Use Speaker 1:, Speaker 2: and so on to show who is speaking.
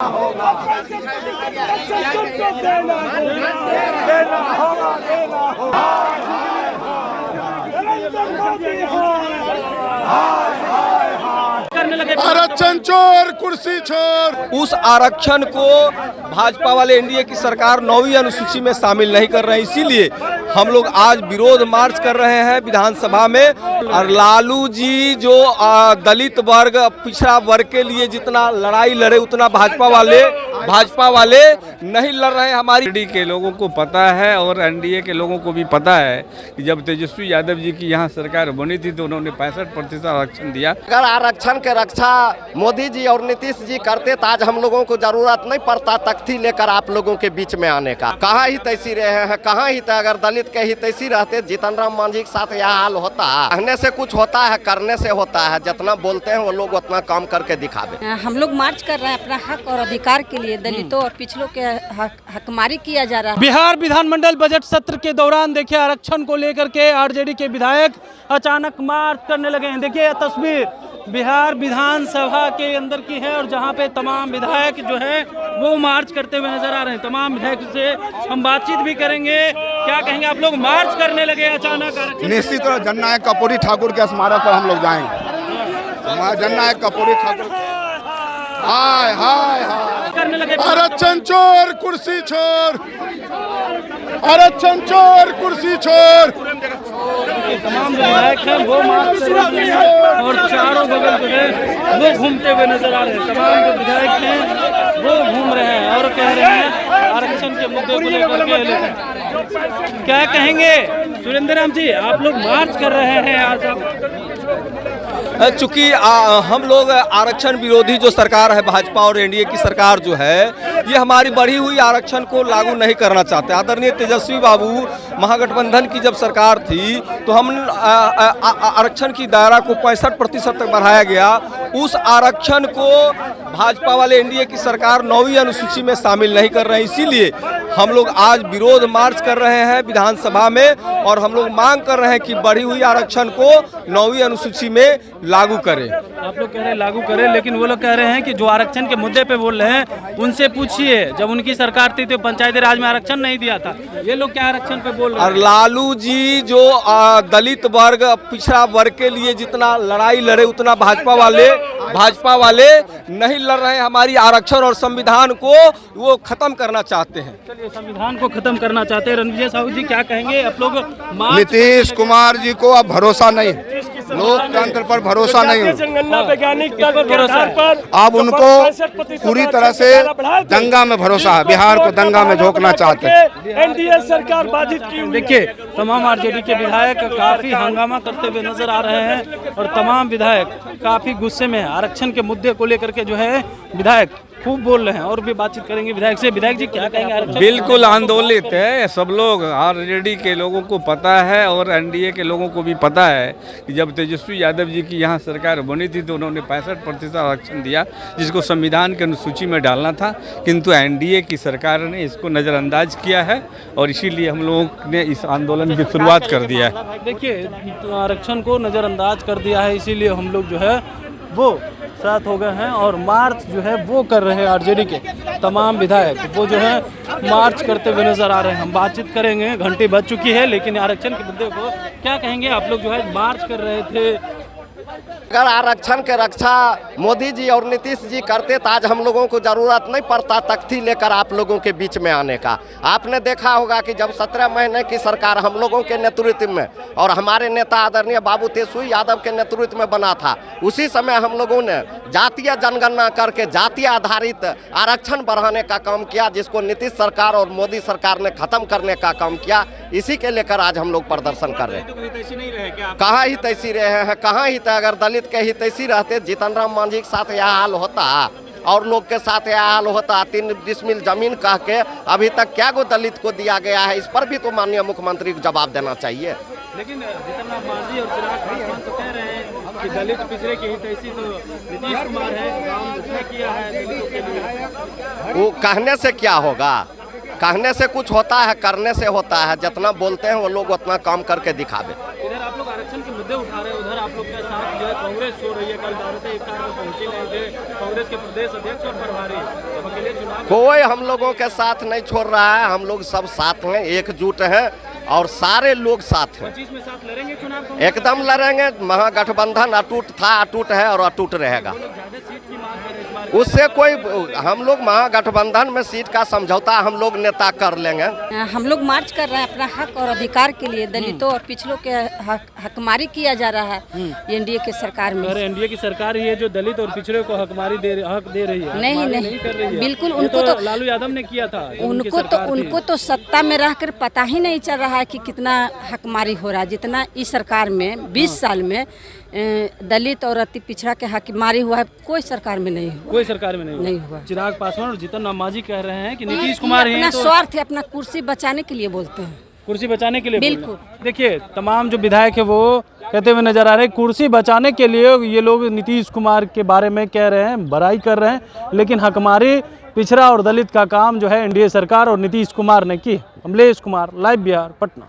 Speaker 1: होगा देना होगा
Speaker 2: आरक्षण चोर कुर्सी छोर।
Speaker 3: उस आरक्षण को भाजपा वाले एनडीए की सरकार 9वीं अनुसूची में शामिल नहीं कर रहे हैं, इसीलिए हम लोग आज विरोध मार्च कर रहे हैं विधानसभा में। और लालू जी जो दलित वर्ग पिछड़ा वर्ग के लिए जितना लड़ाई लड़े उतना भाजपा वाले नहीं लड़ रहे हैं। हमारी
Speaker 4: एनडीए के लोगों को पता है और एनडीए के लोगों को भी पता है कि जब तेजस्वी यादव जी की यहाँ सरकार बनी थी तो उन्होंने 65% आरक्षण दिया।
Speaker 5: अगर आरक्षण की रक्षा मोदी जी और नीतीश जी करते तो आज हम लोगों को जरूरत नहीं पड़ता तख्ती लेकर आप लोगों के बीच में आने का। कहाँ ही तैसी रहे हैं, कहाँ ही अगर दलित के ही तैसी रहते जीतन राम मांझी के साथ यह हाल होता। कहने से कुछ होता है, करने से होता है। जितना बोलते हैं वो लोग उतना काम करके दिखावे।
Speaker 6: हम लोग मार्च कर रहे हैं अपना हक और अधिकार के लिए। दलितों और पिछड़ों के हकमारी किया जा रहा है।
Speaker 7: बिहार विधानमंडल बजट सत्र के दौरान देखिए आरक्षण को लेकर के आरजेडी के विधायक अचानक मार्च करने लगे हैं। देखिए यह तस्वीर बिहार विधानसभा के अंदर की है और जहां पे तमाम विधायक जो है वो मार्च करते हुए नजर आ रहे हैं। तमाम विधायक से हम बातचीत भी करेंगे। क्या कहेंगे आप लोग? मार्च करने लगे अचानक।
Speaker 2: निश्चित तौर जननायक कर्पूरी ठाकुर के स्मारक पर हम लोग जाएंगे। जननायक कर्पूरी ठाकुर हाय हाय हाय
Speaker 7: करने लगे।
Speaker 2: आरक्षण चोर कुर्सी छोर, आरक्षण चोर कुर्सी छोर।
Speaker 7: तमाम विधायक हैं वो मार्च कर रहे हैं और चारों बगल जो है वो घूमते हुए नजर आ रहे हैं। तमाम जो विधायक हैं वो घूम रहे हैं और कह रहे हैं आरक्षण के मुद्दे को लेकर के। क्या कहेंगे सुरेंद्र राम जी? आप लोग मार्च कर रहे हैं आज।
Speaker 3: चूंकि हम लोग आरक्षण विरोधी जो सरकार है भाजपा और एनडीए की सरकार जो है ये हमारी बढ़ी हुई आरक्षण को लागू नहीं करना चाहते। आदरणीय तेजस्वी बाबू महागठबंधन की जब सरकार थी तो हम आरक्षण की दायरा को 65% तक बढ़ाया गया। उस आरक्षण को भाजपा वाले एनडीए की सरकार 9वीं अनुसूची में शामिल नहीं कर रहे हैं, इसीलिए हम लोग आज विरोध मार्च कर रहे हैं विधानसभा में और हम लोग मांग कर रहे हैं कि बढ़ी हुई आरक्षण को 9वीं अनुसूची में लागू करें।
Speaker 7: आप लोग कह रहे हैं लागू करें, लेकिन वो लोग कह रहे हैं कि जो आरक्षण के मुद्दे पे बोल रहे हैं उनसे पूछिए, जब उनकी सरकार थी तो पंचायती राज में आरक्षण नहीं दिया था। ये लोग क्या आरक्षण पे बोल रहे हैं?
Speaker 3: और लालू जी जो दलित वर्ग पिछड़ा वर्ग के लिए जितना लड़ाई लड़े उतना भाजपा वाले नहीं लड़ रहे हैं। हमारी आरक्षण और संविधान को वो खत्म करना चाहते हैं।
Speaker 7: चलिए, संविधान को खत्म करना चाहते हैं। रणविजय साहू जी क्या कहेंगे? आप लोग
Speaker 2: नीतीश कुमार जी को अब भरोसा नहीं, लोकतंत्र पर भरोसा नहीं हो। अब उनको पूरी तरह से दंगा में भरोसा है, बिहार को दंगा में झोंकना चाहते हैं।
Speaker 7: एनडीए सरकार बाधित की हुई। देखिए तमाम आरजेडी के विधायक काफी हंगामा करते हुए नजर आ रहे हैं और तमाम विधायक काफी गुस्से में है। आरक्षण के मुद्दे को लेकर के जो है विधायक खूब बोल रहे हैं और भी बातचीत करेंगे विधायक से। विधायक जी क्या कहेंगे आरक्षण?
Speaker 4: बिल्कुल आंदोलित है सब लोग। आरजेडी के लोगों को पता है और एनडीए के लोगों को भी पता है कि जब तेजस्वी यादव जी की यहाँ सरकार बनी थी तो उन्होंने 65% आरक्षण दिया, जिसको संविधान की अनुसूची में डालना था, किंतु एनडीए की सरकार ने इसको नज़रअंदाज किया है और इसीलिए हम लोगों ने इस आंदोलन की शुरुआत कर दिया है।
Speaker 7: देखिए आरक्षण को नज़रअंदाज कर दिया है, इसीलिए हम लोग जो है वो साथ हो गए हैं और मार्च जो है वो कर रहे हैं। आरजेडी के तमाम विधायक वो जो है मार्च करते हुए नजर आ रहे हैं। हम बातचीत करेंगे, घंटी बज चुकी है, लेकिन आरक्षण के मुद्दे को क्या कहेंगे? आप लोग जो है मार्च कर रहे थे।
Speaker 5: अगर आरक्षण की रक्षा मोदी जी और नीतीश जी करते तो आज हम लोगों को जरूरत नहीं पड़ता तख्ती लेकर आप लोगों के बीच में आने का। आपने देखा होगा कि जब 17 महीने की सरकार हम लोगों के नेतृत्व में और हमारे नेता आदरणीय बाबू तेजस्वी यादव के नेतृत्व में बना था, उसी समय हम लोगों ने जातीय जनगणना करके जातीय आधारित आरक्षण बढ़ाने का काम किया, जिसको नीतीश सरकार और मोदी सरकार ने खत्म करने का काम किया। इसी के लेकर आज हम लोग प्रदर्शन कर रहे हैं। कहाँ ही तैसी रहे हैं, कहाँ ही अगर दलित के ही तैसी रहते जीतन राम मांझी के साथ यह हाल होता और लोग के साथ यह हाल होता। 3 डिसमिल जमीन कह के अभी तक क्या गो दलित को दिया गया है, इस पर भी तो माननीय मुख्यमंत्री को जवाब देना चाहिए।
Speaker 7: लेकिन जीतन राम मांझी और चिराग पासवान तो कह रहे हैं कि दलित पिछड़े की ही तैसी तो नीतीश कुमार है, काम उसने किया है दलितों के लिए।
Speaker 5: वो कहने से क्या होगा? कहने से कुछ होता है, करने से होता है। जितना बोलते हैं वो लोग उतना काम करके दिखावे।
Speaker 7: इधर आप लोग आरक्षण के मुद्दे उठा रहे हैं, उधर आप लोग के साथ जो है कांग्रेस सो रही है। कल दावत इफ्तार में पहुंचे नहीं थे कांग्रेस के प्रदेश अध्यक्ष और प्रभारी, अब अकेले चुनाव
Speaker 5: कोई हम लोगों के साथ नहीं छोड़ रहा है। हम लोग सब साथ हैं, एकजुट हैं और सारे लोग साथ हैं।
Speaker 7: 25 में साथ लड़ेंगे चुनाव,
Speaker 5: एकदम लड़ेंगे। महागठबंधन अटूट था, अटूट है और अटूट रहेगा।
Speaker 7: ज्यादा सीट की मांग कर इस बार
Speaker 5: उससे कोई हम लोग महागठबंधन में सीट का समझौता हम लोग नेता कर लेंगे।
Speaker 6: हम लोग मार्च कर रहे हैं अपना हक और अधिकार के लिए। दलितों और पिछड़ों के हकमारी किया जा रहा है एनडीए की सरकार में।
Speaker 7: अगर एनडीए की सरकार ही है जो दलित और पिछड़े को हक दे रही है,
Speaker 6: नहीं
Speaker 7: कर रही है।
Speaker 6: बिल्कुल।
Speaker 7: ये
Speaker 6: उनको तो
Speaker 7: लालू यादव ने किया था,
Speaker 6: उनको तो सत्ता में रहकर पता ही नहीं चल रहा है कि कितना हकमारी हो रहा है। जितना इस सरकार में 20 साल में दलित और अति पिछड़ा के हकमारी हुआ है, कोई सरकार में नहीं हुआ।
Speaker 7: कोई सरकार में नहीं
Speaker 6: हुआ।
Speaker 7: चिराग पासवान और जीतन राम मांझी कह रहे हैं कि नीतीश कुमार ही
Speaker 6: अपना
Speaker 7: तो
Speaker 6: स्वार्थ है, अपना कुर्सी बचाने के लिए बोलते हैं।
Speaker 7: कुर्सी बचाने के लिए
Speaker 6: बिल्कुल।
Speaker 7: देखिए तमाम जो विधायक है वो कहते हुए नजर आ रहे हैं कुर्सी बचाने के लिए ये लोग नीतीश कुमार के बारे में कह रहे हैं, बड़ाई कर रहे हैं, लेकिन हकमारी पिछड़ा और दलित का काम जो है एनडीए सरकार और नीतीश कुमार ने की। अमलेश कुमार, लाइव बिहार, पटना।